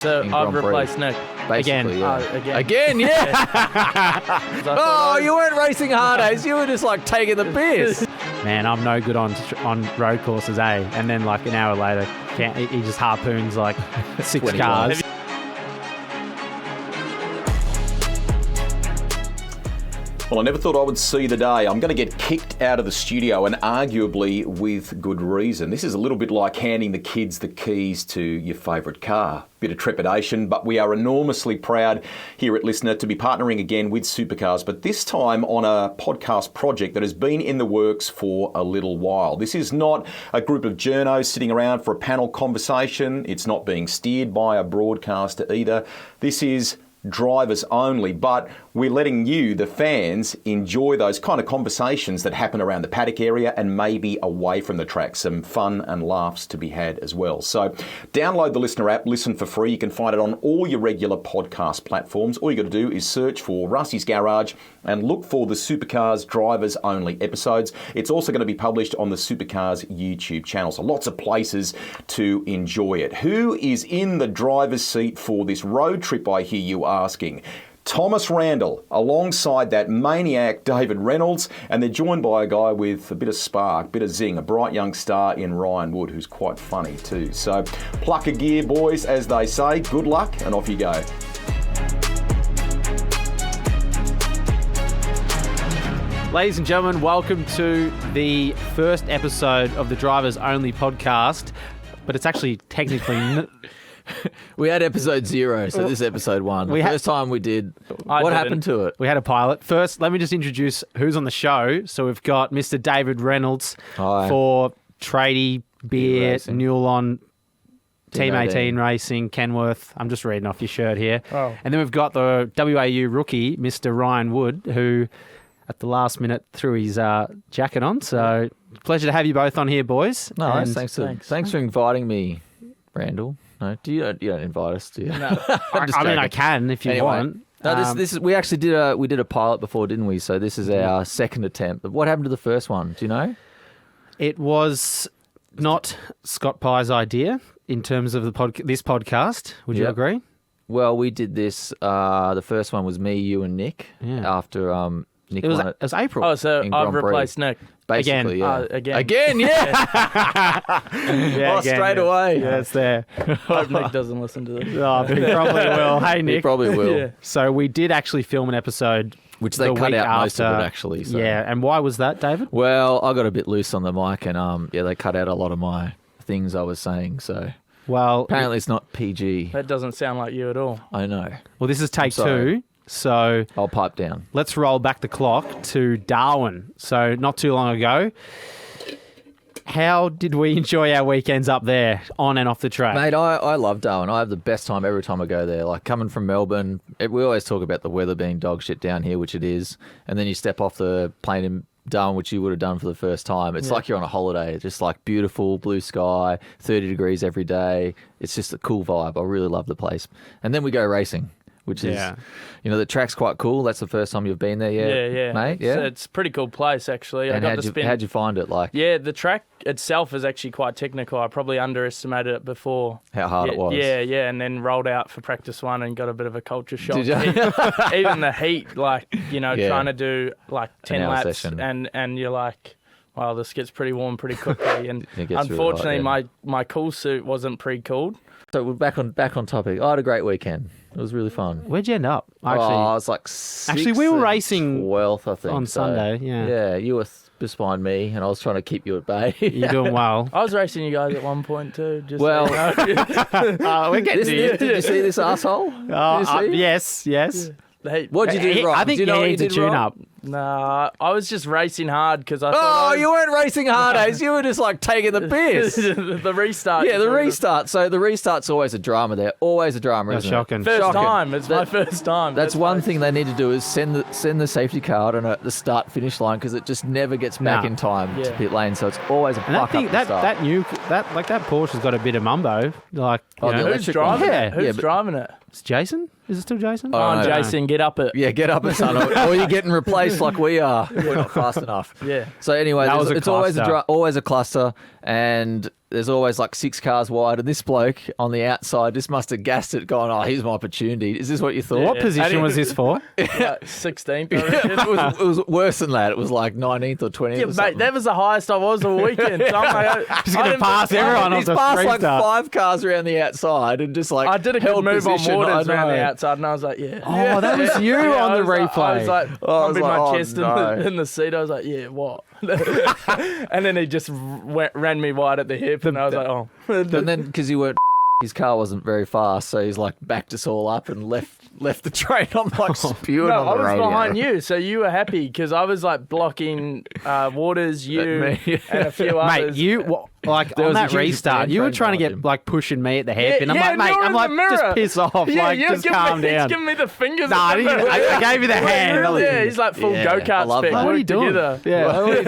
So I've replaced Nick. Basically, yeah. Again, yeah. Oh, you weren't racing hard, Ace. You were just like taking the piss. Man, I'm no good on road courses, eh? And then like an hour later, he just harpoons like 6 cars. Well, I never thought I would see the day. I'm going to get kicked out of the studio, and arguably with good reason. This is a little bit like handing the kids the keys to your favourite car. Bit of trepidation, but we are enormously proud here at Listener to be partnering again with Supercars, but this time on a podcast project that has been in the works for a little while. This is not a group of journos sitting around for a panel conversation. It's not being steered by a broadcaster either. This is drivers only, but we're letting you, the fans, enjoy those kind of conversations that happen around the paddock area and maybe away from the track. Some fun and laughs to be had as well. So download the Listener app, listen for free. You can find it on all your regular podcast platforms. All you got to do is search for Rusty's Garage and look for the Supercars drivers only episodes. It's also going to be published on the Supercars YouTube channel. So lots of places to enjoy it. Who is in the driver's seat for this road trip, I hear you asking? Thomas Randle, alongside that maniac David Reynolds, and they're joined by a guy with a bit of spark, a bit of zing, a bright young star in Ryan Wood, who's quite funny too. So pluck a gear, boys, as they say. Good luck, and off you go. Ladies and gentlemen, welcome to the first episode of the Drivers Only podcast, but it's actually technically... We had episode 0, so this is episode 1. The first time we did. What happened to it? We had a pilot. First, let me just introduce who's on the show. So we've got Mr. David Reynolds for Tradie, Beer, Newlon, Team 18 Racing, Kenworth. I'm just reading off your shirt here. Oh. And then we've got the WAU rookie, Mr. Ryan Wood, who at the last minute threw his jacket on. So pleasure to have you both on here, boys. No, thanks for inviting me, Randall. No, you don't invite us, do you? No. I mean, I can if you want. No, this is we actually did a pilot before, didn't we? So this is our second attempt. But what happened to the first one? Do you know? It was not Scott Pye's idea in terms of this podcast. Would you agree? Well, we did this. The first one was me, you, and Nick. Yeah. After Nick won it. It was April. Oh, so I've replaced Nick. Basically, Again, yeah. Straight away. Yeah, it's there. I hope Nick doesn't listen to this. Oh, he probably will. Hey, Nick. He probably will. Yeah. So we did actually film an episode. Which they cut out most of it, actually. So. Yeah, and why was that, David? Well, I got a bit loose on the mic, and they cut out a lot of my things I was saying, so... Well... Apparently it's not PG. That doesn't sound like you at all. I know. Well, this is take 2. So I'll pipe down. Let's roll back the clock to Darwin. So not too long ago. How did we enjoy our weekends up there, on and off the track? Mate, I love Darwin. I have the best time every time I go there. Like coming from Melbourne, we always talk about the weather being dog shit down here, which it is. And then you step off the plane in Darwin, which you would have done for the first time. It's like you're on a holiday. It's just like beautiful blue sky, 30 degrees every day. It's just a cool vibe. I really love the place. And then we go racing. Which is, the track's quite cool. That's the first time you've been there yet, mate? Yeah, it's a pretty cool place, actually. And how'd you find it? Yeah, the track itself is actually quite technical. I probably underestimated it before. How hard it was. Yeah, and then rolled out for practice 1 and got a bit of a culture shock. Did you? Even the heat, trying to do like 10 laps and you're like... Well, this gets pretty warm pretty quickly, and unfortunately, really my cool suit wasn't pre-cooled. So we're back on topic. I had a great weekend. It was really fun. Where'd you end up? I was like 6th we were racing 12th, I think, on Sunday. Yeah, you were behind me, and I was trying to keep you at bay. You're doing well. I was racing you guys at one point too. We're getting to you. Did you see this asshole? Yes. Yeah. What did you do wrong? I think you know needs a tune-up. Nah, I was just racing hard because I thought... Oh, you weren't racing hard, Ace. You were just like taking the piss. The restart. Yeah, the restart. So the restart's always a drama there. Always a drama, isn't shocking. it? First time. It's my first time. That's one thing they need to do is send the safety car out on the start-finish line because it just never gets back in time to pit lane. So it's always a fuck up at the start. That Porsche's got a bit of mumbo. Who's driving it? Who's driving it? It's Jason? Is it still Jason? Oh, Jason, get up it. Yeah, get up it, son. Or you're getting replaced like we are. We're not fast enough. Yeah. So anyway, it's always a cluster. And there's always like 6 cars wide, and this bloke on the outside just must have gassed it, going, "Oh, here's my opportunity." Is this what you thought? What position was this for? 16th. It was worse than that. It was like 19th or 20th. Yeah, or something. mate, that was the highest I was all weekend. So I'm like, He's going to pass everyone off He's the passed street like start. 5 cars around the outside and just like I did a good held move on position. Wardens I around know. the outside, and I was like, yeah. Oh, that was you Yeah, on the I replay. was like, I was pumping like, my oh, chest no. in the seat. I was like, yeah, what? And then he just ran me wide at the hip, and I was like, oh. And then because you weren't, his car wasn't very fast, so he's like backed us all up and left the train. I'm like spewing No, on the I was radio. behind you, so you were happy because I was like blocking Waters, you, and a few others. Mate, like There on was a that huge restart, fan you were train trying to behind get him. like pushing me at the hairpin. Yeah, I'm like, mate, you're I'm in like, the mirror. just piss off, Yeah, like, you're just giving calm me, down. He's giving me the fingers. Nah, I gave you the hand. Really? Yeah, he's like full Yeah, go-kart I love spec. that. What are you Work doing? together. Yeah, what are you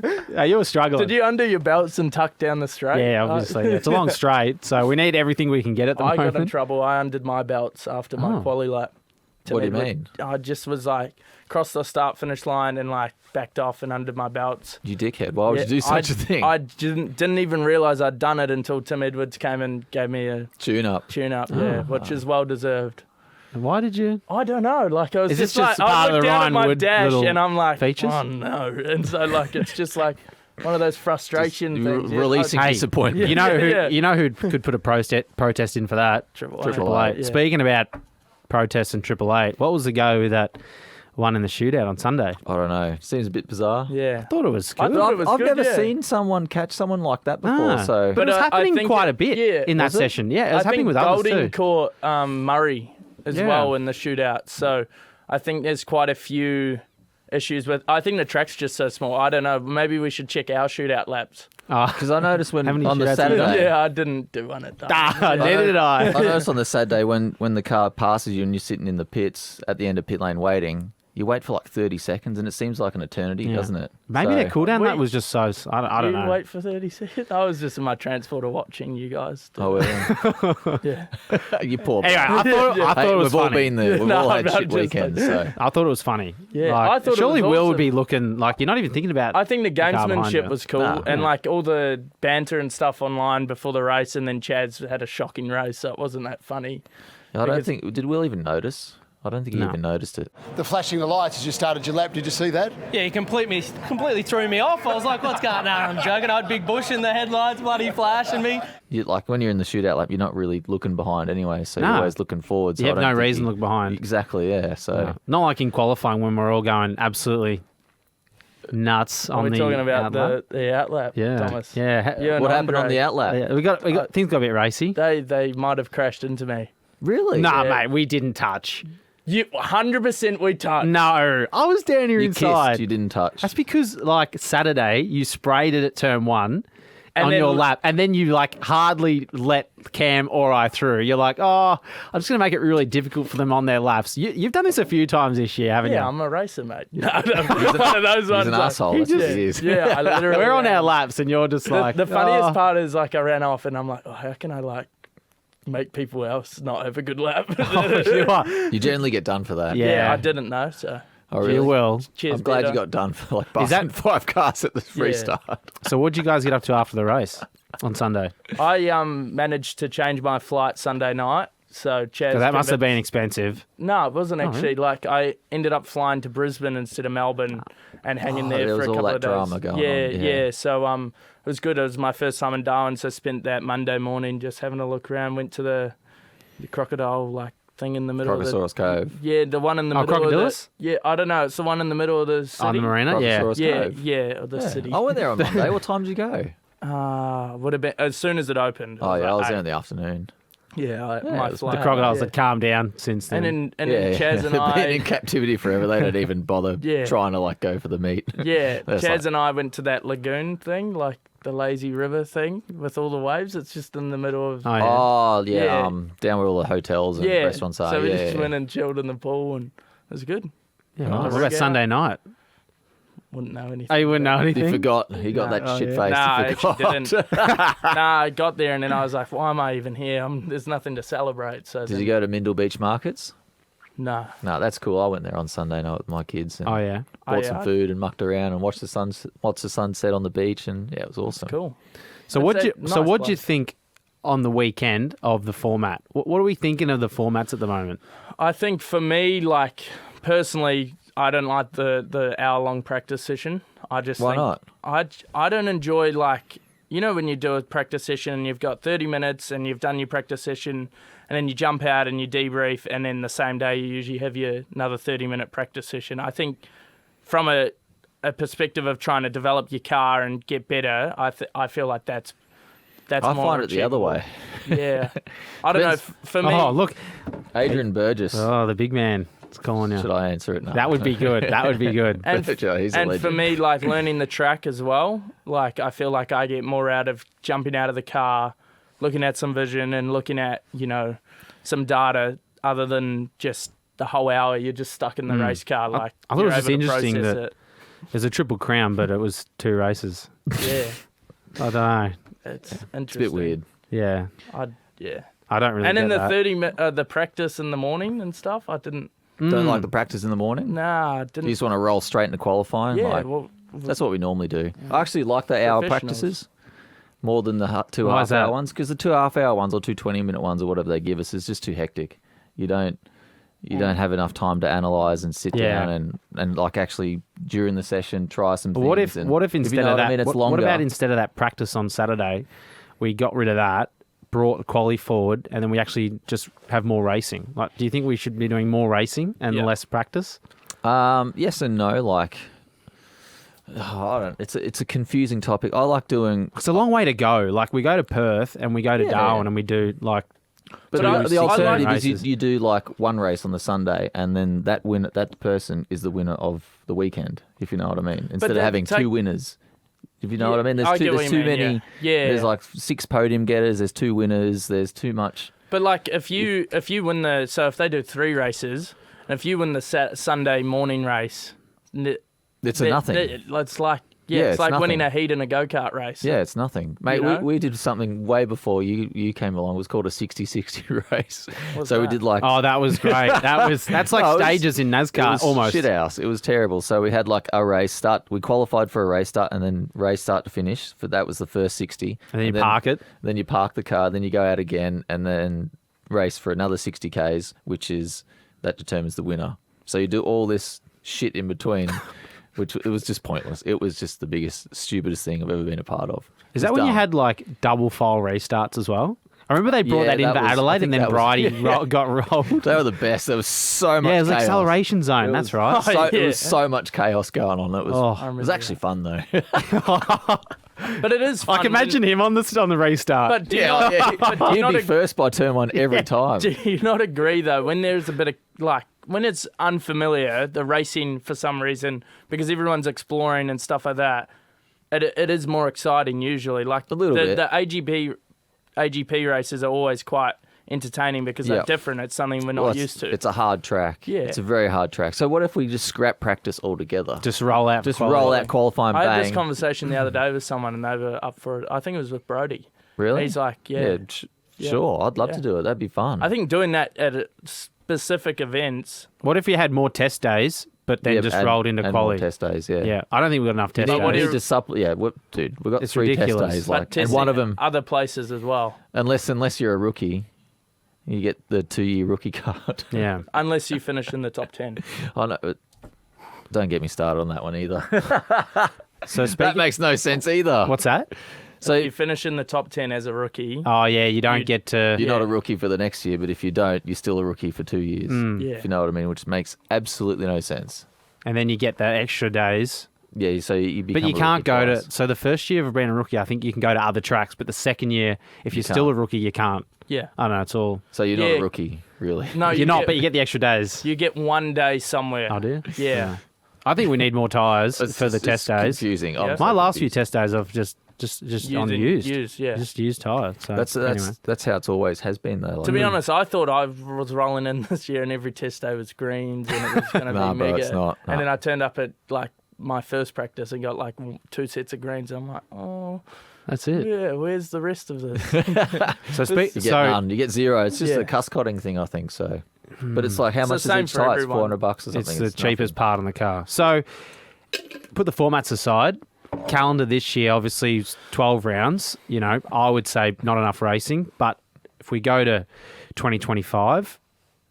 doing? Yeah, you were struggling. Did you undo your belts and tuck down the straight? Yeah, obviously. It's a long straight, so we need everything we can get at the I moment. got in trouble. I undid my belts after my quali lap. What do you mean? I just was like, crossed the start-finish line and like backed off and undid my belts. You dickhead. Why would Yeah, you do such a thing? I didn't even realise I'd done it until Tim Edwards came and gave me a Tune up. tune-up, which is well-deserved. Why did you? I don't know. Like I was Is this just like, just part I of looked the down at Ryan my Wood dash little and I'm like, features? oh no. And so like it's just like one of those frustration things. Releasing Hey, disappointment. You know who? Yeah. You know who could put a protest in for that? Triple Triple A. A. Speaking about protests and Triple A, what was the go with that one in the shootout on Sunday? I don't know. Seems a bit bizarre. Yeah. I thought it was I good. thought it was I've good, never yeah. seen someone catch someone like that before. Ah, So but it was I happening think quite that- a bit yeah. in that Was it? session. Yeah, it was I happening think with others Golding too. caught Murray as Yeah. well in the shootout. So I think there's quite a few issues with. I think the track's just so small. I don't know. Maybe we should check our shootout laps. because I noticed when How many on the shootouts have you done? Saturday. Yeah, I didn't do one at that. Neither did I. I noticed on the Saturday when the car passes you and you're sitting in the pits at the end of pit lane waiting, you wait for like 30 seconds and it seems like an eternity, Yeah. doesn't it? Maybe So- their cooldown Wait. that was just so. I don't You know. wait for 30 seconds. I was just in my transporter watching you guys. do Oh, it. well. Yeah. You poor Anyway, I thought Hey, it was we've all funny. been there. We've No, all had I'm shit just- weekends. So. I thought it was funny. Yeah, Like, I thought it surely was Will would awesome. be looking like you're not even thinking about. I think the car behind gamesmanship you. was cool, Nah. and like all the banter and stuff online before the race, and then Chad's had a shocking race, so it wasn't that funny. I don't Because- think. Did Will even notice? I don't think he No. even noticed it. The flashing the lights as you started your lap, did you see that? Yeah, he completely threw me off. I was like, what's going on? I'm joking. I had Big Bush in the headlights, bloody flashing me. Like when you're in the shootout lap, you're not really looking behind anyway, so No. you're always looking forward. So You I have don't no think reason to look behind. Exactly, yeah. So Not like in qualifying when we're all going absolutely nuts on We're the talking about outlap. the outlap, Yeah, Thomas. yeah. You and what happened on Andre, the outlap? Yeah, we got things got a bit racy. They might have crashed into me. Really? Nah, Yeah. mate, we didn't touch. You 100% we touched. No, I was down here You inside. kissed, you didn't touch. That's because like Saturday you sprayed it at turn one. And on then- your lap, and then you like hardly let Cam or I through. You're like, oh, I'm just going to make it really difficult for them on their laps. You've done this a few times this year, haven't Yeah, you? I'm a racer, mate. No, one of those ones. He's an like- asshole. That's what he is. Yeah, I literally. We're on am. our laps, and you're just like The funniest oh. part is like I ran off and I'm like, oh, how can I like make people else not have a good lap? You are. You generally get done for that. Yeah. Yeah, I didn't know. So Oh, really? You will. cheers. I'm glad Peter. you got done for like Is that- passing 5 cars at the restart. So what'd you guys get up to after the race on Sunday? I managed to change my flight Sunday night. So Chaz. So that must have been expensive. No, it wasn't actually. really? Like I ended up flying to Brisbane instead of Melbourne and hanging there there for was a all couple that of days. drama going yeah, on, yeah. yeah. So it was good. It was my first time in Darwin, so I spent that Monday morning just having a look around. Went to the crocodile like thing in the middle of Crocosaurus Cove. the yeah, the one in the middle of Crocodilus? the yeah. I don't know. It's the one in the middle of the city. On the marina? Yeah. Crocosaurus Yeah, Cove. yeah, of the city. I went there on Monday. What time did you go? Would have been as soon as it opened. Oh, yeah, I was like there in eight. the afternoon. Yeah, my it was- flight. The crocodiles yeah. had calmed down since then. And then Yeah, Chaz and they've been I. in captivity forever. They don't even bother Yeah. trying to like go for the meat. Yeah, That's Chaz like- and I went to that lagoon thing, like the lazy river thing with all the waves. It's just in the middle of. oh, yeah. Oh yeah, Yeah. down where all the hotels and yeah, restaurants are. so we yeah, just went and chilled in the pool, and it was good. Yeah, nice. What about Sunday night? Wouldn't know anything. Oh, you wouldn't know anything? He forgot. He got that Oh, shit yeah. face. Nah, I he actually forgot. didn't. Nah, I got there and then I was like, why am I even here? There's nothing to celebrate. So Did you go to Mindle Beach Markets? No. No, that's cool. I went there on Sunday night with my kids and Oh, yeah. bought yeah. some food and mucked around and watched the sunset on the beach, and yeah, it was awesome. Cool. So what do you think on the weekend of the format? What are we thinking of the formats at the moment? I think for me, like personally, I don't like the hour-long practice session. Why not? I don't enjoy, like, you know, when you do a practice session and you've got 30 minutes and you've done your practice session and then you jump out and you debrief and then the same day you usually have another 30-minute practice session. I think from a perspective of trying to develop your car and get better, I feel like that's I more find it the other way. Yeah. I don't know. For me... Oh, look. Adrian Burgess. Oh, the big man. It's calling you. Should I answer it? No. That would be good. That would be good. And for me, like, learning the track as well, like, I feel like I get more out of jumping out of the car, looking at some vision and looking at, you know, some data other than just the whole hour you're just stuck in the race car. Like, I thought it was just interesting that there's a Triple Crown, but it was 2 races. Yeah. I don't know. It's interesting. It's a bit weird. Yeah. I don't really And get in the that. the practice in the morning and stuff, I didn't... Don't like the practice in the morning? Nah, I didn't... You just want to roll straight into qualifying? Yeah, like, well... That's what we normally do. I actually like the hour practices more than the 2 half-hour ones, because the 2 half-hour ones or 2 20-minute ones or whatever they give us is just too hectic. You don't have enough time to analyse and sit down and like actually during the session try some things. What if instead of that, I mean, it's longer. What about instead of that practice on Saturday, we got rid of that, brought the quali forward, and then we actually just have more racing? Like, do you think we should be doing more racing and less practice? Yes and no. Like, I don't. It's a confusing topic. I like doing. It's a long way to go. Like, we go to Perth and we go to Darwin and we do like. But the alternative is you do like one race on the Sunday, and then that person is the winner of the weekend. If you know what I mean. Instead of having 2 winners. If you know what I mean, there's too many. Yeah. There's like 6 podium getters. There's 2 winners. There's too much. But like if you win if they do 3 races, and if you win the Sunday morning race, it's a nothing. It's like it's like nothing. winning a heat in a go-kart race. Yeah, it's nothing, mate. You know? We did something way before you came along. It was called a 60-60 race. We did like that was great. That's like stages in NASCAR almost. Shit house. It was terrible. So we had like a race start. We qualified for a race start and then race start to finish. That was the first 60. And then you park it. Then you park the car. Then you go out again and then race for another 60 Ks, that determines the winner. So you do all this shit in between. Which it was just pointless. It was just the biggest, stupidest thing I've ever been a part of. Is that when you had like double file restarts as well? I remember they brought that in for Adelaide and then Bridie got rolled. They were the best. There was so much chaos. Yeah, it was acceleration zone. That's right. It was so much chaos going on. It was actually fun though. But it is fun. I can imagine him on the restart. But do you He'd be first by turn 1 every time. Do you not agree though, when there's a bit of like, when it's unfamiliar, the racing for some reason, because everyone's exploring and stuff like that, it is more exciting usually. Like a little bit. The AGP races are always quite entertaining because they're different. It's something we're not used to. It's a hard track. Yeah. It's a very hard track. So what if we just scrap practice altogether? Just roll out qualifying, bang. I had this conversation the other day with someone and they were up for it. I think it was with Brody. Really? He's like, sure, I'd love to do it. That'd be fun. I think doing that at specific events. What if you had more test days, but then just rolled into quali? More test days, yeah. Yeah, I don't think we've got enough test days. We need to dude, we've got 3 ridiculous. test days. And one of them... Other places as well. Unless you're a rookie, you get the 2-year rookie card. Yeah. Unless you finish in the top 10. I know. Don't get me started on that one either. So that makes no sense either. What's that? So if you finish in the top 10 as a rookie. Oh, yeah, you don't get to... You're not a rookie for the next year, but if you don't, you're still a rookie for 2 years. If you know what I mean, which makes absolutely no sense. And then you get the extra days. Yeah, so you become But you can't go to... So the first year of being a rookie, I think you can go to other tracks, but the second year, if you're still a rookie, you can't. Yeah. I don't know, it's all... So you're not a rookie, really? No, you're not, but you get the extra days. You get 1 day somewhere. Oh, do you? Yeah. I think we need more tyres for the test days. Confusing. Yeah. My last few test days, I've just unused. Just used tyre. So that's how it's always has been though. Like, to be honest, I thought I was rolling in this year and every test day was greens and it was going to be mega. Bro, it's not. And then I turned up at like my first practice and got like 2 sets of greens. I'm like, oh, that's it. Yeah, where's the rest of this? You get none. You get 0. It's just a cuscotting thing, I think. So, but it's like how much is each tyre? It's $400 or something. It's the cheapest part on the car. So, put the formats aside. calendar this year, obviously, is 12 rounds. You know, I would say not enough racing. But if we go to 2025,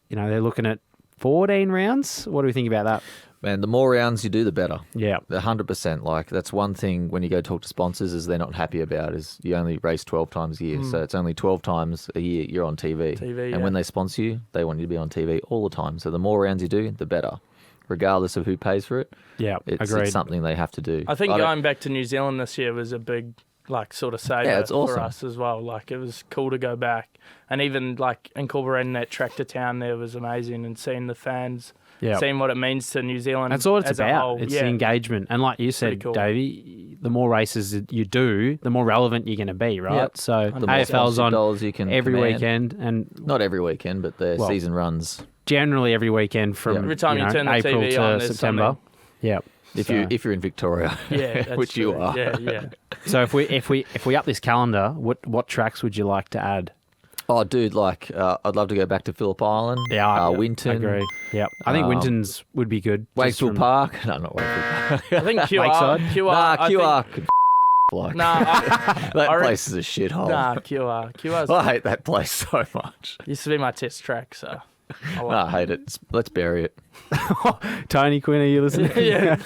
you know, they're looking at 14 rounds. What do we think about that? Man, the more rounds you do, the better. Yeah. 100%. Like, that's one thing when you go talk to sponsors is they're not happy about is you only race 12 times a year. So it's only 12 times a year you're on TV. And when they sponsor you, they want you to be on TV all the time. So the more rounds you do, the better, regardless of who pays for it. Yeah, it's something they have to do. I think going back to New Zealand this year was a big, like, sort of saver it's awesome. for us as well. Like, it was cool to go back. And even, like, incorporating that tractor town there was amazing, and seeing the fans... Yeah. Seeing what it means to New Zealand. That's all it's as about. A whole. It's the engagement. And like you said, cool. Davey, the more races you do, the more relevant you're going to be, right? Yep. So the AFL's on you can every command. weekend. And not every weekend, but their season runs. Generally every weekend from every time you turn the April TV to on, September. Yeah. If you're in Victoria, which true. you are. Yeah. So if we up this calendar, what tracks would you like to add? Oh, dude, like, I'd love to go back to Phillip Island. Yeah, Winton. I agree. Yeah, I think Winton's would be good. Wakefield Park. No, not Wakefield Park. I think QR. QR. Like, that place is a shithole. Nah, QR's I hate that place so much. Used to be my test track, so... I hate it. Let's bury it. Tony Quinn, are you listening? Yeah.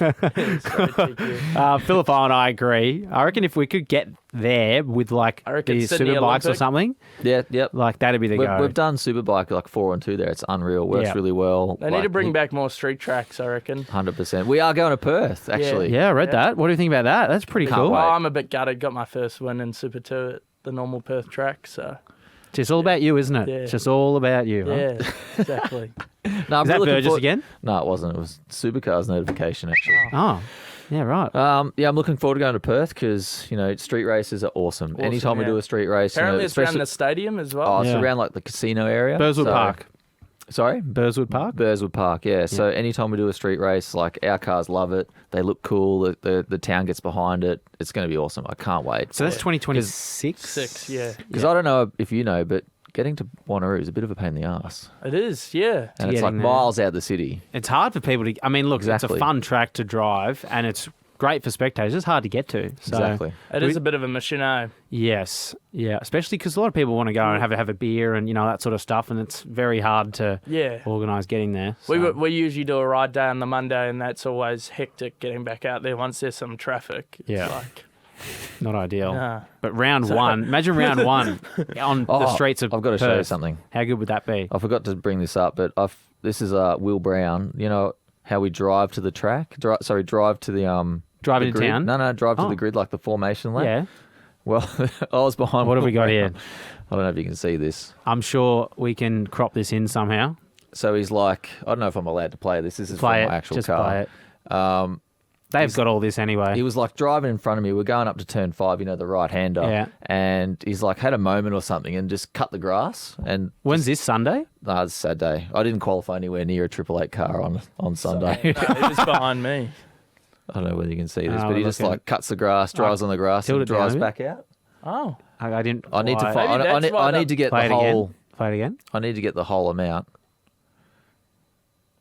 Phillip Island, I agree. I reckon if we could get there with like the super bikes or something, like that'd be the go. We've done superbike like 4-on-2 there. It's unreal. Works really well. They need to bring back more street tracks, I reckon. 100%. We are going to Perth, actually. Yeah, I read that. What do you think about that? That's pretty cool. Well, I'm a bit gutted. Got my first win in Super 2 at the normal Perth track, so... It's just all about you, isn't it? Yeah. It's just all about you. Huh? Yeah, exactly. No, is that Burgess again? No, it wasn't. It was Supercars notification, actually. Oh, yeah, right. I'm looking forward to going to Perth because, you know, street races are awesome. Anytime we do a street race. Apparently it's around the stadium as well. Oh, it's around like the casino area. Burswood Park. Sorry? Burswood Park? Burswood Park, yeah. So anytime we do a street race, like our cars love it. They look cool. The town gets behind it. It's going to be awesome. I can't wait. So that's 2026? Because I don't know if you know, but getting to Wanneroo is a bit of a pain in the ass. It is, yeah. And it's like miles out of the city. It's hard for people to... I mean, look, it's a fun track to drive and it's great for spectators. It's hard to get to. So exactly. It is a bit of a mission, eh? Yes, yeah. Especially because a lot of people want to go and have a beer and, you know, that sort of stuff, and it's very hard to organise getting there. So. We usually do a ride day on the Monday, and that's always hectic getting back out there once there's some traffic. It's like... Not ideal. Nah. But round one, imagine round one on the streets of I've got to Perth. show you something. How good would that be? I forgot to bring this up, but this is Will Brown. You know how we drive to the track? Drive to the... Drive the into grid. town? No, drive to the grid, like the formation lap. Yeah. Well, I was behind... What have we got here? I don't know if you can see this. I'm sure we can crop this in somehow. So he's like... I don't know if I'm allowed to play this. This is from my actual car. Play it. They've got all this anyway. He was like driving in front of me. We're going up to turn 5, you know, the right-hander. Yeah. And he's like had a moment or something and just cut the grass. And when's this, Sunday? No, it's Saturday. I didn't qualify anywhere near a 888 car on Sunday. He was behind me. I don't know whether you can see this, but he just like cuts the grass, drives on the grass, and drives back out. Oh, I didn't. I need to find. I need to get the whole. Play it again. I need to get the whole amount.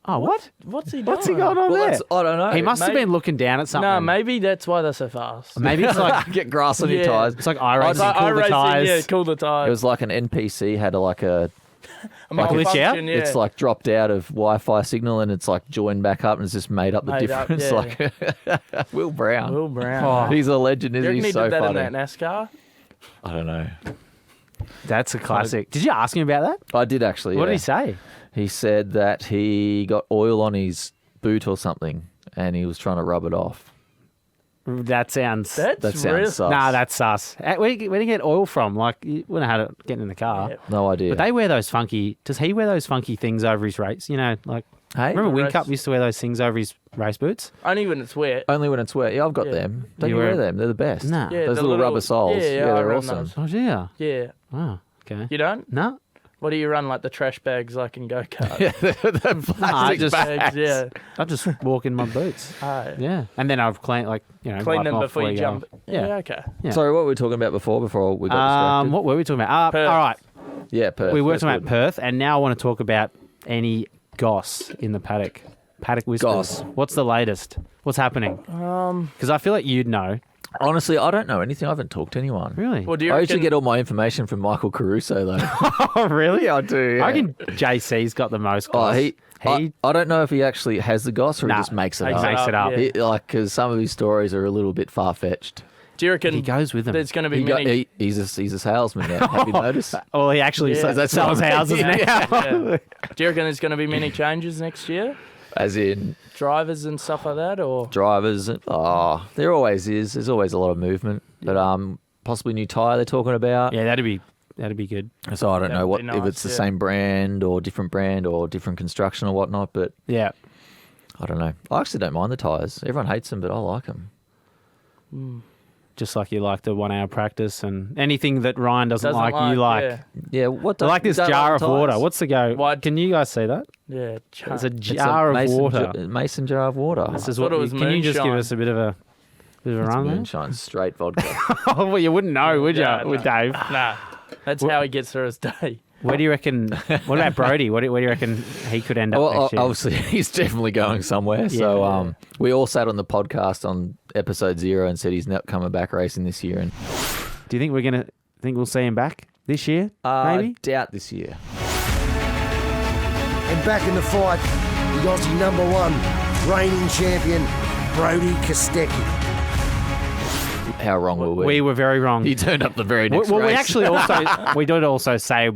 Oh, what? What's he doing? What's he going on there? I don't know. He must have been looking down at something. No, maybe that's why they're so fast. Maybe it's like get grass on your tyres. It's like iRacing, cool the tyres. Yeah, cool the tyres. It was like an NPC had a glitch out. Yeah. It's like dropped out of Wi-Fi signal and it's like joined back up and it's just made up the difference. Like Will Brown. Will Brown. He's a legend, isn't he? He's so funny. Did that in that NASCAR? I don't know. That's a classic. Did you ask him about that? I did actually. What did he say? He said that he got oil on his boot or something and he was trying to rub it off. That sounds sus. Nah, that's sus. Where do you get oil from? Like, you wouldn't have had it getting in the car. Yep. No idea. But they wear those funky... Does he wear those funky things over his race? You know, like... Hey, remember Whincup used to wear those things over his race boots? Only when it's wet. Only when it's wet. Yeah, I've got them. Don't you wear them? They're the best. Nah. Yeah, those little rubber soles. Yeah, they're awesome. those. Oh, yeah. Yeah. Oh, okay. You don't? No. What do you run, like the trash bags like in go-kart? the plastic bags, yeah. I just walk in my boots. Yeah. And then I've clean them before you jump. Yeah, okay. Yeah. Sorry, what were we talking about before we got distracted? What were we talking about? Perth. All right. Yeah, Perth. We were talking about Perth, and now I want to talk about any goss in the paddock. Paddock whispers. Goss. What's the latest? What's happening? Because I feel like you'd know. Honestly, I don't know anything. I haven't talked to anyone. Really? Well, do you I reckon... usually get all my information from Michael Caruso, though. Oh, really? I do, yeah. I reckon JC's got the most Oh, goss. I don't know if he actually has the goss or he just makes it up. He makes it up. Yeah. Because some of his stories are a little bit far-fetched. Do you reckon he goes with them? there's going to be many... He's a salesman now. Have you noticed? Oh, he actually sells houses now. Yeah. Do you reckon there's going to be many changes next year? As in... Drivers and stuff like that, or... Drivers, there always is. There's always a lot of movement. But possibly new tyre they're talking about. Yeah, that'd be good. So I don't know That'd be nice, if it's the same brand or different construction or whatnot, but Yeah. I don't know. I actually don't mind the tyres. Everyone hates them, but I like them. Just like you like the 1 hour practice and anything that Ryan doesn't Doesn't like, you like. Yeah, Yeah, what I like this jar of water. What's the go? What? Can you guys see that? yeah. It's a jar of water. Mason jar of water. This is thought what it was can you just give moonshine. us a bit of a It's run there? moonshine, straight vodka. Oh, well, you wouldn't know, would you, Yeah, with no. Dave? Nah, that's how he gets through his day. Where do you reckon? What about Brody? Where do you reckon he could end up Well, next year? obviously, he's definitely going somewhere. So we all sat on the podcast on episode 0 and said he's not coming back racing this year. And Do you think we'll see him back this year? Maybe. I doubt this year. And back in the fight, the Aussie #1 reigning champion, Brody Kostecki. How wrong were we? We were very wrong. He turned up the very next Well, race. we actually we did also say it'd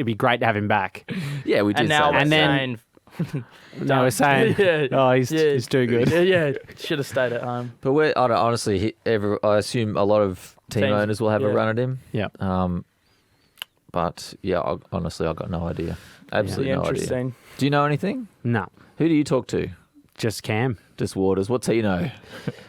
be great to have him back. Yeah, we did And now say we're that. And then- saying... No, we're saying, he's too good. Yeah, should have stayed at home. But I don't, honestly, I assume a lot of team Teams, owners will have a yeah. run at him. Yeah. But yeah, honestly, I've got no idea. Absolutely no idea. Interesting. Do you know anything? No, Who do you talk to? just Cam. Just Waters. What's he know?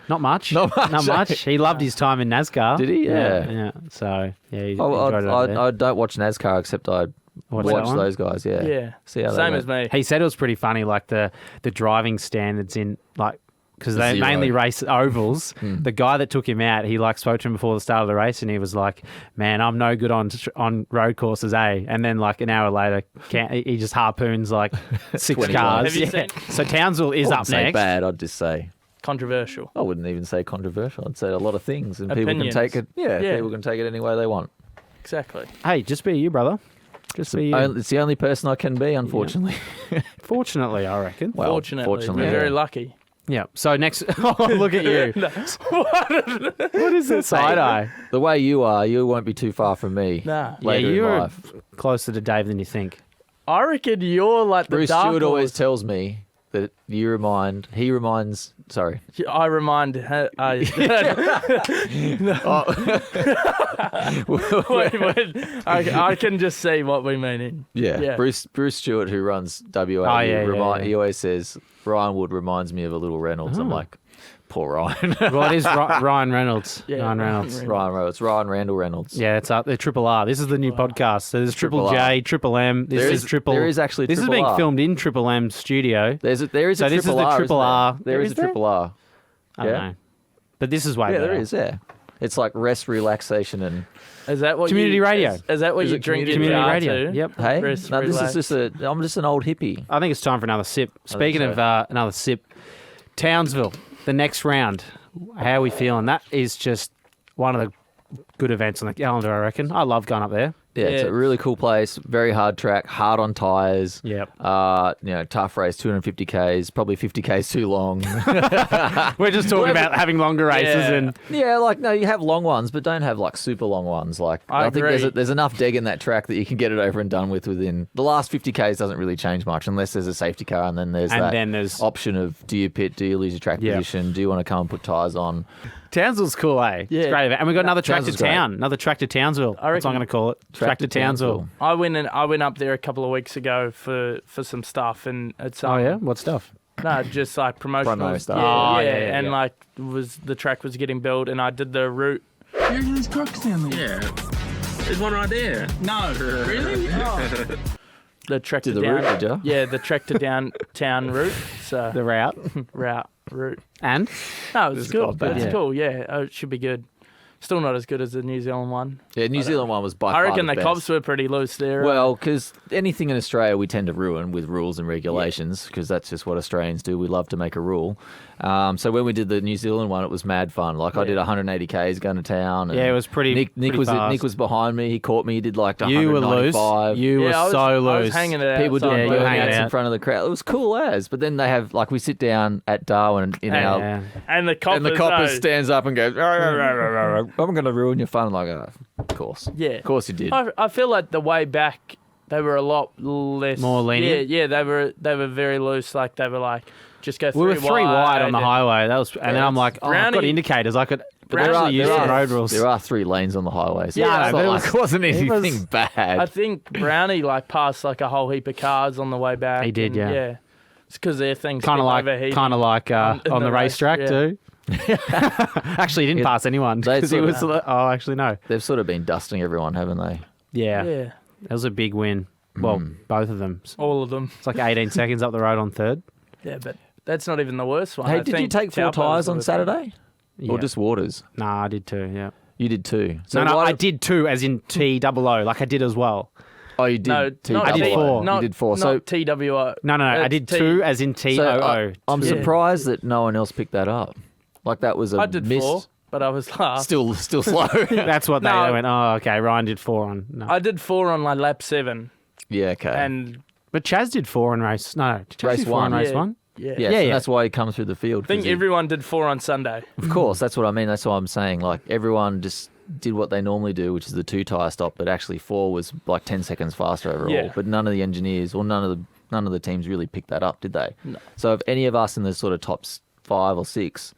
Not much. Not much. Not much. He loved his time in NASCAR. Did he? Yeah. Yeah. So he enjoyed it over there. I don't watch NASCAR except I Watch watch that one? those guys. Yeah. Yeah. See how they Same went. as me. He said it was pretty funny, like the driving standards in like because they Zero. mainly race ovals. The guy that took him out, he like spoke to him before the start of the race, and he was like, "Man, I'm no good on road courses, eh?" And then like an hour later, he just harpoons like 6 20 cars. Have you seen- So Townsville is I up wouldn't say next. bad. I'd just say Controversial. I wouldn't even say controversial. I'd say a lot of things, and people Opinions. can take it. Yeah, Yeah. people can take it any way they want. Exactly. Hey, just be you, brother. Just be you. It's the only person I can be, unfortunately. Fortunately, I reckon. Well, Fortunately, fortunately, we're yeah. very lucky. Yeah. So next, oh, look at you. What is it? Side eye. The way you are, you won't be too far from me. Nah. Later Yeah, in you're life. closer to Dave than you think. I reckon you're like the Bruce dark Stewart always horse. tells me that I remind her. Wait, I can just see what we mean. Yeah. Bruce Stewart, who runs WA, Oh, yeah. he always says Ryan Wood reminds me of a little Reynolds. I'm like, poor Ryan. Well, it is Ryan Reynolds. Yeah, Ryan Reynolds. Ryan Reynolds, Ryan Randle Reynolds. Yeah, it's up. They're Triple R. This is the new podcast. So there's Triple Triple R. J, Triple M. This is Triple. There is actually This is Triple being R. filmed in Triple M studio. There is So a this is Triple the R. Triple R. Isn't there? There is a Triple R. I don't Yeah. know. But this is way Yeah, better. there is. Yeah, it's like rest, relaxation, and Is that what Community you, radio. Is that what Is you it drink in community jar radio? too? Yep. hey, Rest, no, this relax. is just I'm just an old hippie. I think it's time for another sip. Speaking so. of another sip, Townsville, the next round. How are we feeling? That is just one of the good events on the calendar, I reckon. I love going up there. Yeah, it's Yeah. a really cool place. Very hard track, hard on tyres. Yep. Tough race, 250 Ks, probably 50 Ks too long. We're just talking about having longer races Yeah. and Yeah, no, you have long ones, but don't have like super long ones. Like I think there's, agree. there's enough deg in that track that you can get it over and done with within the last 50 Ks. Doesn't really change much unless there's a safety car, and then there's that option of do you pit, do you lose your track Yeah. position, do you want to come and put tyres on? Townsville's cool, eh? Yeah. It's a great event. And we've got another track to Townsville's great. town. Another track to Townsville. That's what reckon- I'm going to call it. Track to Townsville. I went up there a couple of weeks ago for some stuff, and it's Oh, yeah? What stuff? no, just like promotional Promo stuff. Oh, Yeah, yeah, and yeah. like the track was getting built, and I did the route. There's crooks down there. Yeah. There's one right there. No. Really? Oh. The track Did to the down, route, did ya? Yeah, the track to downtown route. So The route. route. And? No, it's is cool. not bad. It's Yeah. cool. Yeah, it should be good. Still not as good as the New Zealand one. Yeah, New Zealand one was by far I reckon the the best. cops were pretty loose there. Well, because anything in Australia we tend to ruin with rules and regulations because that's just what Australians do. We love to make a rule. So when we did the New Zealand one, it was mad fun. Like I did 180 Ks going to town. And it was pretty. Nick was fast. Nick was behind me. He caught me. He did like You were 195. loose. You were so loose. I was hanging it out. People doing you were burn hanging outs out. in front of the crowd. It was cool as. But then they have like we sit down at Darwin in our. And the copper stands up and goes, I'm going to ruin your fun. I'm like, oh, of course. Yeah. Of course you did. I feel like the way back, they were a lot less. More lenient? Yeah, they were very loose. Like, they were like, just go 3 We wide. were 3 wide on the highway. That was, and then I'm like, I've got indicators. I could actually use the road rules. There are 3 lanes on the highway. So Yeah, it's but not like it wasn't anything bad. I think Brownie like passed like a whole heap of cars on the way back. He did, and, yeah. It's because their things Kind of overheating. like on the racetrack yeah. too. Actually, he didn't pass anyone because he was. Oh, actually, no. They've sort of been dusting everyone, haven't they? Yeah, Yeah, that was a big win. Well, both of them. all of them. It's like 18 seconds up the road on third. Yeah, but that's not even the worst one. Hey, I did you think take 4 Taupo's tyres the on worst Saturday? Yeah. Or just Waters? Nah, I did too. Yeah. You did too. So no, why I did- did 2, as in TOO. Like I did as well. Oh, you did. No, T not I did T- 4. Not, You did 4. Not So TWO. No, I did 2, as in TOO. So I'm Yeah. surprised that no one else picked that up. Like that was a I did miss. 4, but I was last. Still slow. That's what they No. went. Oh, okay. Ryan did 4 on. No. I did 4 on like lap 7, Yeah, okay. and But Chaz did 4 on race. No, did Chaz Race do 4 on 1. race Yeah. 1? yeah. yeah, yeah, so yeah. that's why he comes through the field. I think 'cause he- everyone did 4 on Sunday. Of course, that's what I mean. That's what I'm saying. Like everyone just did what they normally do, which is the 2 tyre stop. But actually, 4 was like 10 seconds faster overall. Yeah. But none of the engineers or none of the teams really picked that up, did they? No. So if any of us in the sort of top 5 or 6,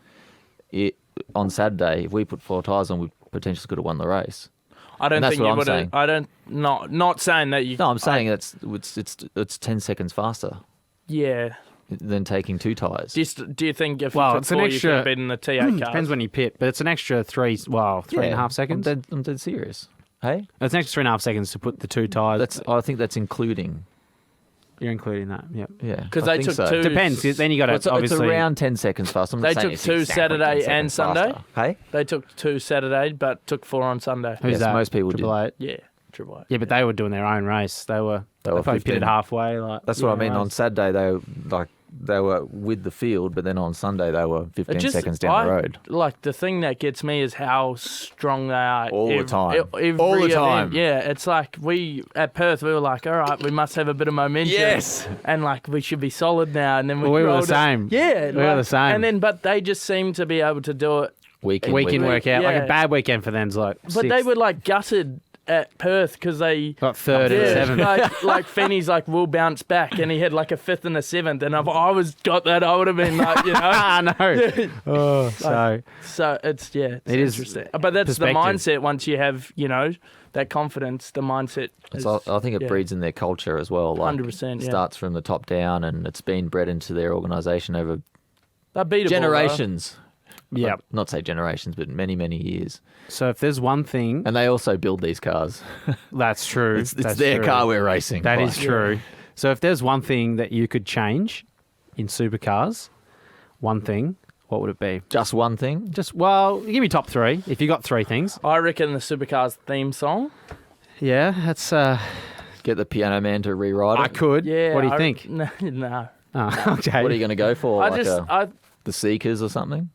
on Saturday, if we put 4 tyres on, we potentially could have won the race. I don't And that's think what you I'm would have. saying. I don't. Not saying that you. No, I'm saying it's 10 seconds faster Yeah. than taking 2 tyres. Do you think if Well, you took it's an 4, you extra- could have beaten the T8 cars? Depends when you pit, but it's an extra 3.5 seconds. I'm dead serious. Hey, It's an extra 3.5 seconds to put the 2 tyres. I think that's including. You're including that. Yep. Yeah, 'Cause I they think took so. 2. Depends. Then you got to It's obviously. around 10 seconds faster. I'm not They saying took it's 2 exactly 10 Saturday and seconds Sunday. faster. Hey, They took 2 Saturday, but took 4 on Sunday. Who's Yes, that? most people did. Triple Eight? Yeah, Triple A. Yeah, but they were doing their own race. They probably 15. pitted halfway. Like that's what I yeah, mean. race. On Saturday, they were with the field, but then on Sunday they were 15 seconds down the road. Like the thing that gets me is how strong they are All the time. Every All the event. time. Yeah, it's like at Perth we were like, all right, we must have a bit of momentum. Yes. And like we should be solid now. And then Well, we were the rolled it. same. Yeah, We were the same. And then, but they just seem to be able to do it. Week in, week in, week work out. Like Yeah. a bad weekend for them's like. But they were like gutted at Perth because they got 3rd and 7th. like Feeney's like we'll bounce back, and he had like a 5th and a 7th, and if I was got that, I would have been like, you know. I know. Oh, So it's It is interesting. But that's the perspective. mindset. Once you have that confidence, the mindset. Is, I think it breeds in their culture as well. Like, 100%, It yeah. starts from the top down, and it's been bred into their organisation over they're beatable, generations. Yeah. Not say generations, but many, many years. So if there's one thing, And they also build these cars. that's true. It's That's their true. car we're racing. That Like, is true. So if there's one thing that you could change in supercars, one thing, what would it be? Just one thing. Give me top 3. If you got 3 things. I reckon the Supercars theme song. Yeah, that's. Get the piano man to rewrite it. I could. Yeah. What do you think? No. Oh, okay. What are you going to go for? The Seekers or something?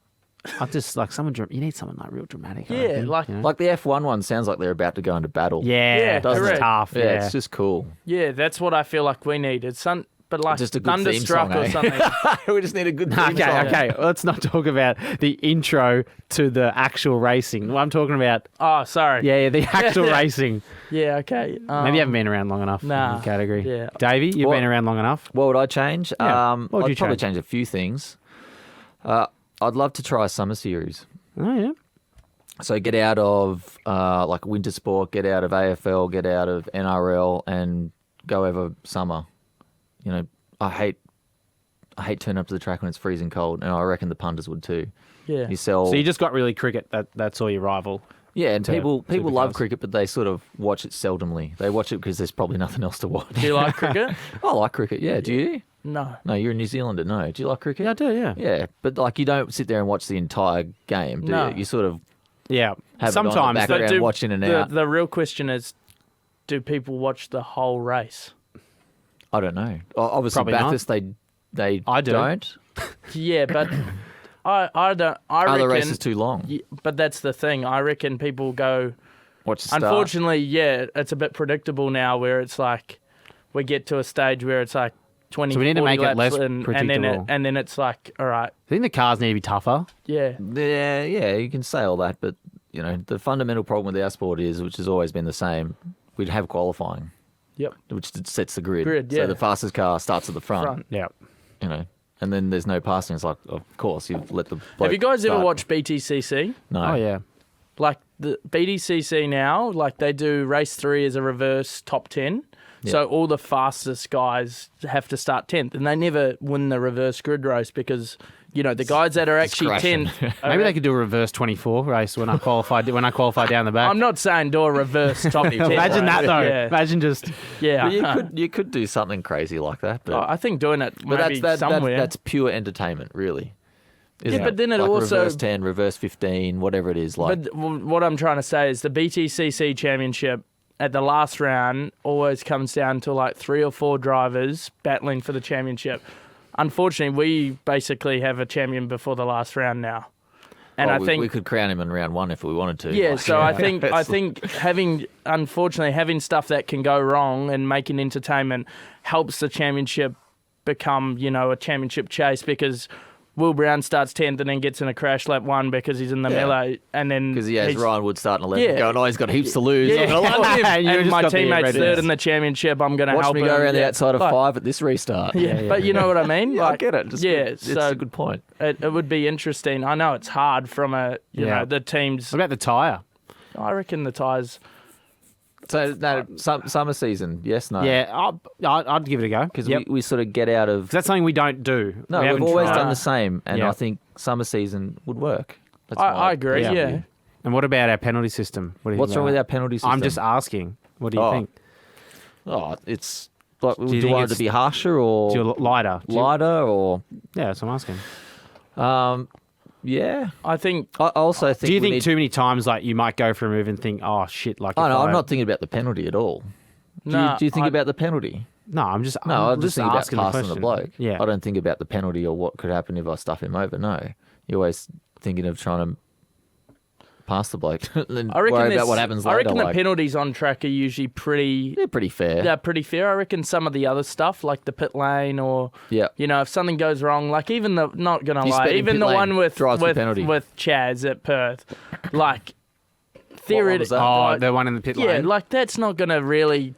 I just like someone. You need something like real dramatic. I Yeah, reckon, like- you know? Like the F1 one sounds like they're about to go into battle. Yeah, doesn't it's it? tough. Yeah, Yeah, it's just cool. Yeah, that's what I feel like we need. It's but like Just a good theme Thunderstruck song, or eh? something. We just need a good theme Okay, song. okay. Let's not talk about the intro to the actual racing. Well, I'm talking about Oh, sorry. yeah, the actual racing. Yeah. Okay. Maybe you haven't been around long enough Nah. in the category. Yeah. Davey, you've What- been around long enough. What would I change? Yeah. What would I'd you probably change? change a few things. I'd love to try a summer series. Oh yeah. So get out of like winter sport, get out of AFL, get out of NRL, and go over summer. You know, I hate turning up to the track when it's freezing cold, and I reckon the punters would too. Yeah. You sell, So you just got really cricket. That's all your rival. yeah, and to people love Supercars. cricket, but they sort of watch it seldomly. They watch it because there's probably nothing else to watch. Do you like cricket? I like cricket. Yeah, do you? No. No, you're a New Zealander. No, do you like cricket? Yeah, I do. Yeah. Yeah, but like you don't sit there and watch the entire game, do No. you? You sort of Yeah. have Sometimes it on the background, watch in and out. The real question is, do people watch the whole race? I don't know. Obviously, Probably Bathurst, not. they I do. don't. Yeah, but I don't. I Are reckon the races too long? But that's the thing. I reckon people go. Watch the start. Unfortunately, yeah, it's a bit predictable now where it's like we get to a stage where it's like 20, So we need to 40 make it laps less and predictable. then it's like, all right, I think the cars need to be tougher. yeah. Yeah, you can say all that, but the fundamental problem with our sport is, which has always been the same, we'd have qualifying, Yep. which sets the grid. Yeah. So the fastest car starts at the front. Yeah. And then there's no passing. It's like, of course, you let the bloke Have you guys ever start. watched BTCC? No. Oh, yeah. Like the BTCC now, like they do race 3 as a reverse top 10. Yeah. So all the fastest guys have to start 10th, and they never win the reverse grid race because the guys that are actually crashing. 10th. Maybe they could do a reverse 24 race when I qualify down the back. I'm not saying do a reverse top 10. Imagine that, though. Yeah. Imagine just... Yeah. But you could do something crazy like that. But, I think doing it maybe somewhere. that's pure entertainment, really. Yeah, but then it like also... reverse 10, reverse 15, whatever it is. Like, But what I'm trying to say is the BTCC Championship at the last round always comes down to like 3 or 4 drivers battling for the championship. Unfortunately, we basically have a champion before the last round now. And I think we could crown him in round 1 if we wanted to. Yeah, so I think having stuff that can go wrong and making entertainment helps the championship become, a championship chase, because Will Brown starts 10th and then gets in a crash lap 1 because he's in the melee, and then because he has Ryan Wood starting 11, going, he's got heaps to lose. Yeah, and my teammate's third in the championship. I'm going to help watch me him. go around the outside of 5 at this restart. Yeah, but you know what I mean? I get it. It's so a good point. It would be interesting. I know it's hard from the teams. What about the tyre? I reckon the tyres. So summer season, yes, no. Yeah, I'd give it a go. Because we sort of get out of... That's something we don't do. No, we we've always tried. done the same, and I think summer season would work. I agree, yeah. And what about our penalty system? What's wrong with our penalty system? I'm just asking. What do you think? Oh, it's... Like, do you you think want it to be harsher or... Lighter? Lighter or... Yeah, that's what I'm asking. Yeah. I think... I also think... Do you think too many times like you might go for a move and think, oh, shit, like... Oh, no, I'm not thinking about the penalty at all. Do you think about the penalty? No, I'm just I'm just thinking about passing the bloke. Yeah. I don't think about the penalty or what could happen if I stuff him over. No. You're always thinking of trying to pass the bloke and worry about what happens later. I reckon the penalties on track are usually They're pretty fair. They're pretty fair. I reckon some of the other stuff, like the pit lane or, if something goes wrong, like even the, not going to lie, even the one with Chaz at Perth, like, theoretically. Oh, the one in the pit lane? Yeah, like that's not going to really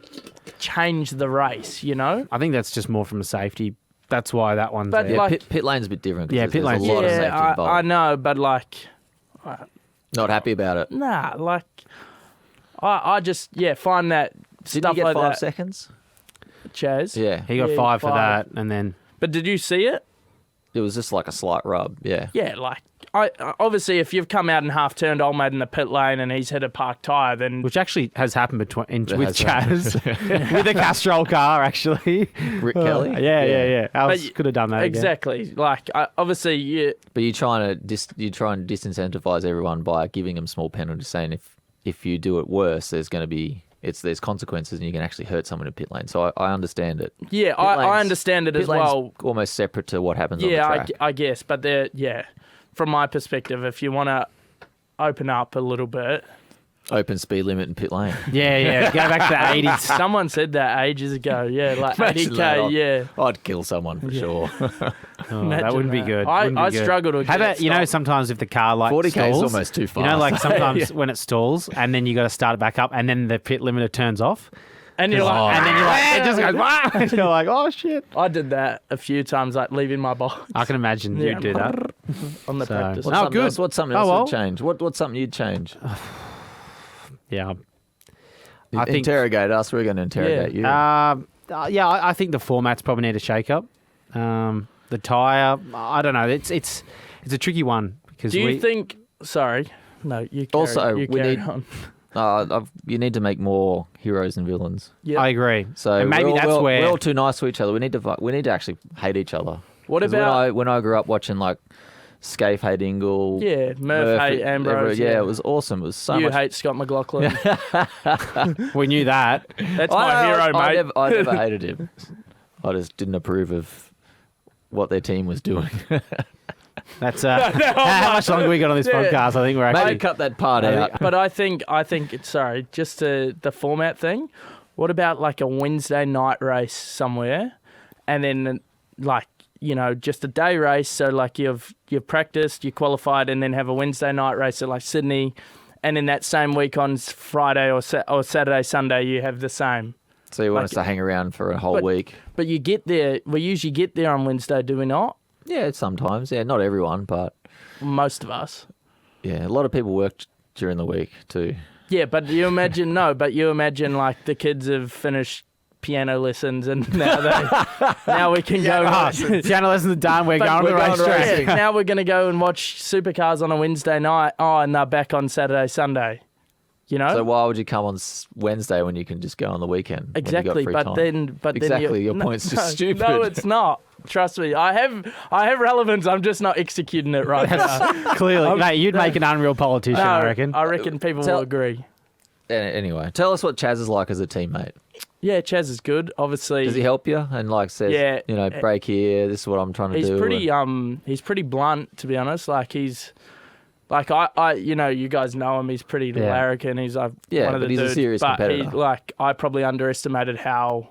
change the race, I think that's just more from a safety. That's why that one's but there. like, pit lane's a bit different. Yeah, pit lane's a lot of safety involved. I know, but like... Not happy about it. Nah, like... I just, find that stuff Didn't you get like 5 that... seconds? Chaz? Yeah. He got 5 for that, and then... But did you see it? It was just like a slight rub, yeah. Yeah, like... obviously, if you've come out and half-turned old mate in the pit lane and he's hit a parked tyre, then... Which actually has happened with Chaz. With a Castrol car, actually. Rick Kelly? Yeah. Alex could have done that exactly. again. Like, obviously... But you're trying to disincentivize everyone by giving them small penalties, saying if you do it worse, there's going to be... There's consequences and you can actually hurt someone in pit lane. So I understand it. Yeah, I understand it as well. Almost separate to what happens on the track. I guess. But from my perspective, if you want to open up a little bit... Open speed limit in pit lane. Yeah. Go back to the 80s. Someone said that ages ago. Yeah, like 80K, I'd kill someone for sure. That wouldn't be good. I struggle to How about, sometimes if the car like 40K stalls, is almost too fast. like sometimes when it stalls and then you got to start it back up and then the pit limiter turns off. And you're like, it just goes, and you're like, oh shit. I did that a few times, like leaving my box. I can imagine you'd do that. On the practice. What's something else you'd change? What's something you'd change? Yeah. I think interrogate us. We're going to interrogate you. I think the formats probably need a shake up. The tyre, I don't know. It's a tricky one because do you think? Sorry, no. You carry on. You need to make more heroes and villains. Yep. I agree. So and maybe that's where we're all too nice to each other. We need to actually hate each other. What about when I grew up watching like Scaife hate Ingle. Yeah, Murph hate Ambrose. Yeah, it was awesome. It was so you much. You hate Scott McLaughlin. We knew that. That's my hero, mate. I never hated him. I just didn't approve of what their team was doing. That's how much longer we got on this podcast. I think we're actually maybe cut that part out. But I think sorry, just the format thing. What about like a Wednesday night race somewhere, and then like just a day race? So like you've practiced, you qualified, and then have a Wednesday night race at like Sydney, and then that same week on Friday or Saturday, Sunday you have the same. So you want us to hang around for a whole week? But you get there. We usually get there on Wednesday, do we not? Yeah, sometimes. Yeah, not everyone, but most of us. Yeah, a lot of people work during the week too. Yeah, but you imagine like the kids have finished piano lessons and now we can go. Piano lessons are done. We're going to the racetrack. Yeah, now we're going to go and watch Supercars on a Wednesday night. Oh, and they're back on Saturday, Sunday. So why would you come on Wednesday when you can just go on the weekend? Exactly, but then your point's just stupid. No, it's not. Trust me, I have relevance. I'm just not executing it right now. Clearly, mate, you'd make an unreal politician. I reckon. I reckon people will agree. Anyway, tell us what Chaz is like as a teammate. Yeah, Chaz is good. Obviously, does he help you and like says, break here? This is what I'm trying to do. He's pretty blunt, to be honest. Like he's. Like I you guys know him. He's pretty larrikin. He's one of the he's dudes. A serious competitor. I probably underestimated how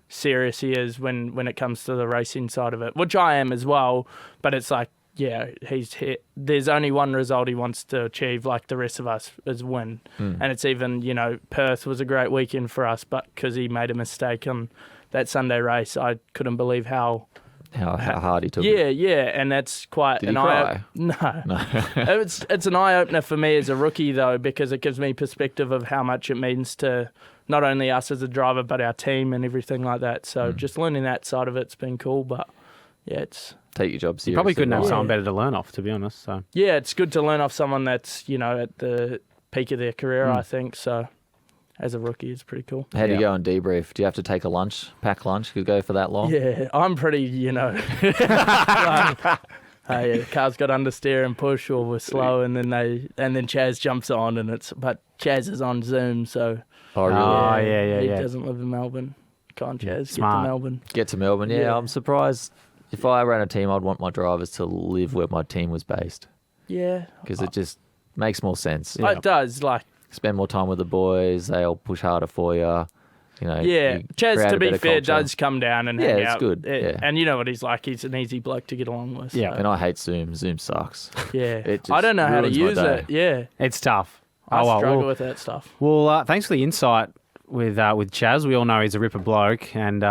serious he is when it comes to the racing side of it, which I am as well. But it's like, he's hit. There's only one result he wants to achieve, like the rest of us, is win. And it's even Perth was a great weekend for us, but because he made a mistake on that Sunday race, I couldn't believe how hard he took it. Yeah, and that's quite Did he cry? No. It's an eye-opener for me as a rookie, though, because it gives me perspective of how much it means to not only us as a driver, but our team and everything like that. So just learning that side of it's been cool, but it's... Take your job seriously. You probably couldn't have someone better to learn off, to be honest. So yeah, it's good to learn off someone that's, at the peak of their career, I think, so... As a rookie, it's pretty cool. How do you go and debrief? Do you have to take a pack lunch? You go for that long? Yeah, I'm pretty, hey, the car's got understeer and push, or we're slow, and then Chaz jumps on, but Chaz is on Zoom, so. Oh, really? Yeah. He doesn't live in Melbourne. Can't Chaz Smart. Get to Melbourne? Yeah, I'm surprised. If I ran a team, I'd want my drivers to live where my team was based. Yeah. Because it just makes more sense. It does, spend more time with the boys. They'll push harder for you. Chaz, to be fair, does come down and hang out. Yeah, it's good. And you know what he's like. He's an easy bloke to get along with. Yeah, and I hate Zoom. Zoom sucks. Yeah, I don't know how to use it. Yeah, it's tough. I struggle with that stuff. Well, thanks for the insight with Chaz. We all know he's a ripper bloke, and we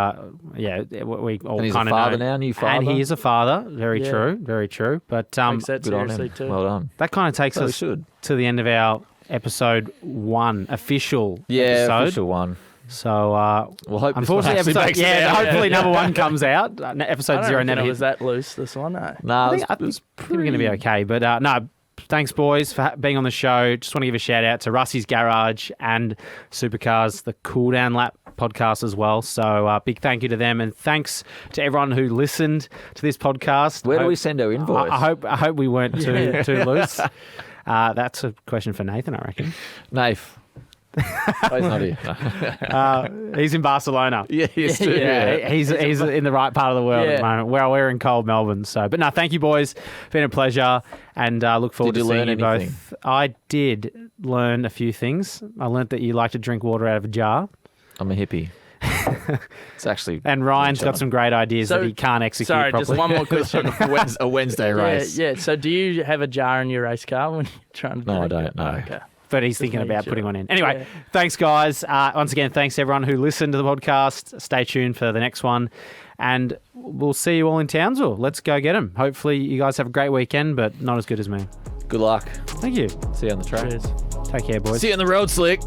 all and he's kind a of father know. now, new father. And he is a father. Very true. Very true. But takes that seriously too. Well done. That kind of takes us to the end of our episode 1, official episode. Official one. So we'll hope unfortunately, hopefully number 1 comes out. Episode 0 never was that loose. This one, no. I think we're going to be okay. But no, thanks boys for being on the show. Just want to give a shout out to Rusty's Garage and Supercars, the Cool Down Lap podcast as well. So big thank you to them, and thanks to everyone who listened to this podcast. Where do we send our invoice? I hope we weren't too loose. That's a question for Nathan, I reckon. Nath. Oh, he's not here. He's in Barcelona. Yeah, he's in the right part of the world at the moment. We're in cold Melbourne. So, but no, thank you, boys. Been a pleasure, and look forward to seeing you both. I did learn a few things. I learned that you like to drink water out of a jar. I'm a hippie. It's actually. And Ryan's got some great ideas that he can't execute properly. Just one more question. A Wednesday race. Yeah. So, do you have a jar in your race car when you're trying to? No, I don't. No. Okay. But he's thinking about putting one in. Anyway, thanks, guys. Once again, thanks everyone who listened to the podcast. Stay tuned for the next one. And we'll see you all in Townsville. Let's go get them. Hopefully you guys have a great weekend, but not as good as me. Good luck. Thank you. See you on the track. Cheers. Take care, boys. See you on the road, Slick.